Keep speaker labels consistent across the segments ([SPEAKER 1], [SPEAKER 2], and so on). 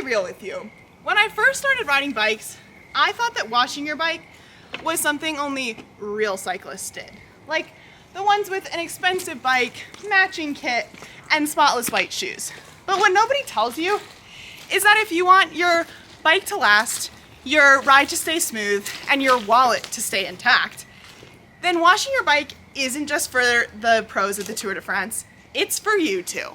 [SPEAKER 1] be real with you. When I first started riding bikes, I thought that washing your bike was something only real cyclists did. Like the ones with an expensive bike, matching kit, and spotless white shoes. But what nobody tells you is that if you want your bike to last, your ride to stay smooth, and your wallet to stay intact, then washing your bike isn't just for the pros of the Tour de France, it's for you too.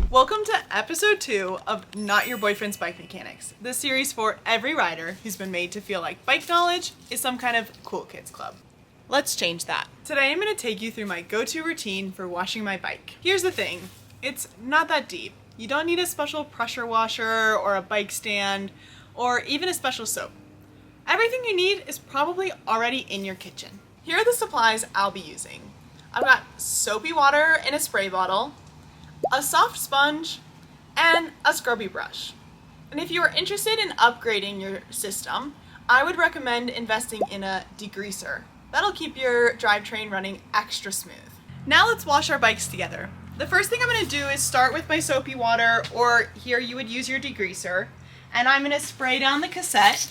[SPEAKER 1] Welcome to episode 2 of Not Your Boyfriend's Bike Mechanics, the series for every rider who's been made to feel like bike knowledge is some kind of cool kids club. Let's change that. Today I'm going to take you through my go-to routine for washing my bike. Here's the thing, it's not that deep. You don't need a special pressure washer or a bike stand or even a special soap. Everything you need is probably already in your kitchen. Here are the supplies I'll be using. I've got soapy water in a spray bottle, a soft sponge, and a scrubby brush. And if you are interested in upgrading your system, I would recommend investing in a degreaser. That'll keep your drivetrain running extra smooth. Now let's wash our bikes together. The first thing I'm going to do is start with my soapy water, or here you would use your degreaser, and I'm going to spray down the cassette,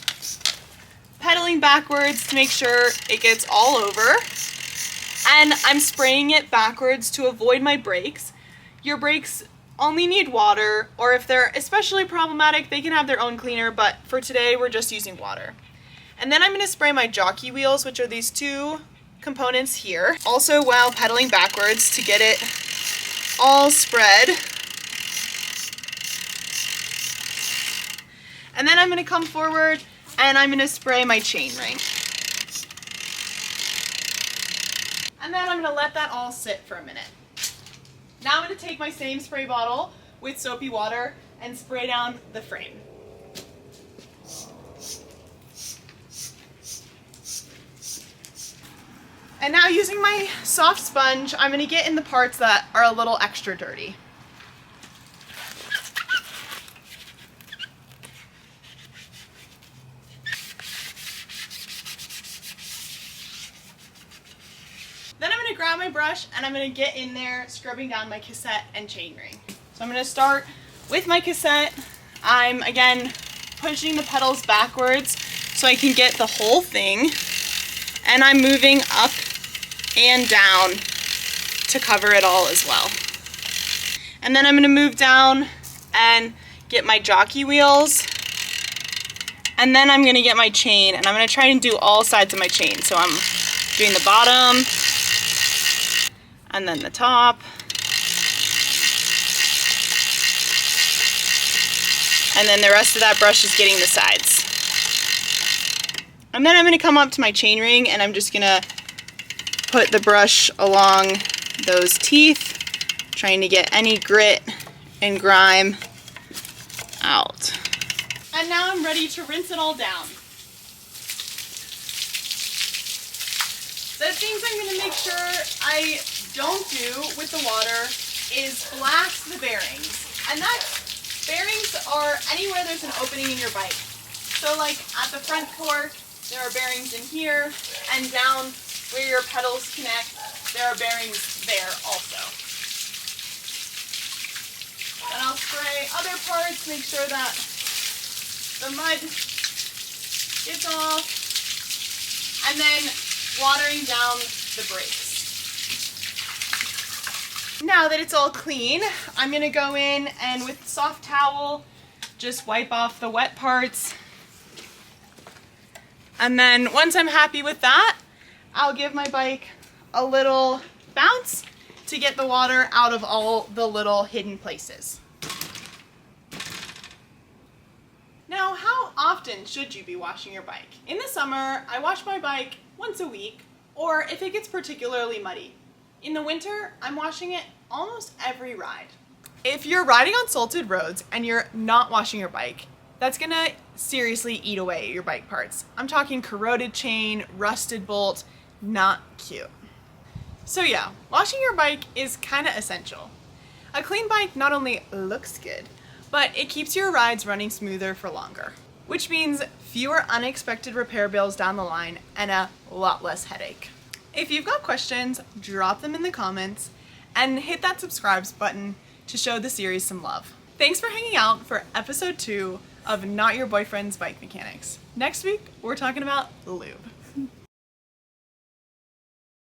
[SPEAKER 1] pedaling backwards to make sure it gets all over, and I'm spraying it backwards to avoid my brakes. Your brakes only need water, or if they're especially problematic, they can have their own cleaner, but for today we're just using water. And then I'm going to spray my jockey wheels, which are these two components here, also while pedaling backwards to get it all spread. And then I'm going to come forward and I'm going to spray my chain ring. And then I'm going to let that all sit for a minute. Now I'm going to take my same spray bottle with soapy water and spray down the frame. And now using my soft sponge, I'm going to get in the parts that are a little extra dirty. Then I'm going to grab my brush and I'm going to get in there scrubbing down my cassette and chainring. So I'm going to start with my cassette. I'm again pushing the pedals backwards so I can get the whole thing, and I'm moving up and down to cover it all as well. And then I'm going to move down and get my jockey wheels, and then I'm going to get my chain, and I'm going to try and do all sides of my chain. So I'm doing the bottom and then the top, and then the rest of that brush is getting the sides. And then I'm going to come up to my chain ring and I'm just going to put the brush along those teeth, trying to get any grit and grime out. And now I'm ready to rinse it all down. The things I'm going to make sure I don't do with the water is blast the bearings. And bearings are anywhere there's an opening in your bike. So like at the front fork, there are bearings in here, and down where your pedals connect, there are bearings there also. And I'll spray other parts, make sure that the mud gets off, and then watering down the brakes. Now that it's all clean, I'm going to go in and with a soft towel, just wipe off the wet parts. And then once I'm happy with that, I'll give my bike a little bounce to get the water out of all the little hidden places. Now, how often should you be washing your bike? In the summer, I wash my bike once a week, or if it gets particularly muddy. In the winter, I'm washing it almost every ride. If you're riding on salted roads and you're not washing your bike, that's gonna seriously eat away your bike parts. I'm talking corroded chain, rusted bolt, not cute. So yeah, washing your bike is kinda essential. A clean bike not only looks good, but it keeps your rides running smoother for longer, which means fewer unexpected repair bills down the line and a lot less headache. If you've got questions, drop them in the comments and hit that subscribe button to show the series some love. Thanks for hanging out for episode 2 of Not Your Boyfriend's Bike Mechanics. Next week, we're talking about lube.